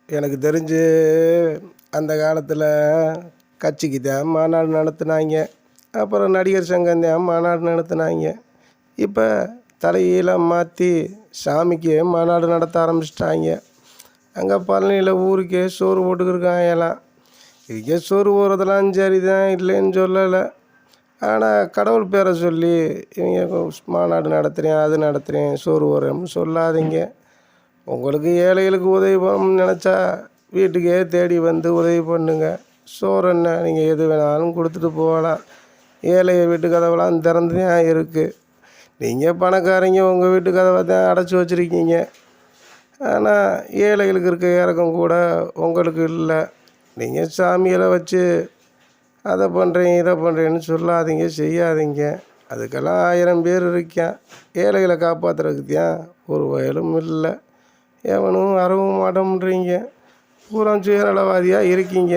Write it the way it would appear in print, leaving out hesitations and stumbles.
எனக்கு தெரிஞ்சு அந்த காலத்தில் கட்சிக்கு தான் மாநாடு நடத்துனாங்க. அப்புறம் நடிகர் சங்கம் தான் மாநாடு நடத்துனாங்க. இப்போ தலைகீழாக மாற்றி சாமிக்கே மாநாடு நடத்த ஆரம்பிச்சிட்டாங்க. அங்கே பழனியில் ஊருக்கே சோறு போட்டுக்கிருக்காங்கலாம். இதுக்கே சோறு போடுறதெல்லாம் சரி தான், இல்லைன்னு சொல்லலை. ஆனால் கடவுள் பேரை சொல்லி இவங்க மாநாடு நடத்துகிறேன், அது நடத்துகிறேன், சோறு போடுறேன்னு சொல்லாதீங்க. உங்களுக்கு ஏழைகளுக்கு உதவி பண்ணணும்னு நினச்சா வீட்டுக்கே தேடி வந்து உதவி பண்ணுங்க. சோறு என்ன, நீங்கள் எது வேணாலும் கொடுத்துட்டு போகலாம். ஏழை வீட்டு கதவெல்லாம் திறந்து தான் இருக்குது. நீங்கள் பணக்காரங்க உங்கள் வீட்டு கதவை தான் அடைச்சி வச்சுருக்கீங்க. ஆனால் ஏழைகளுக்கு இருக்க இறக்கம் கூட உங்களுக்கு இல்லை. நீங்கள் சாமிகளை வச்சு அதை பண்ணுறேன் இதை பண்ணுறேன்னு சொல்லாதீங்க, செய்யாதீங்க. அதுக்கெல்லாம் 1000 பேர் இருக்கான். ஏழைகளை காப்பாற்றுறதுக்கு தான் ஒரு வயலும் இல்லை. எவனும் அறவும் மாட்டோம்ன்றீங்க. பூரா சுயநலவாதியாக இருக்கீங்க.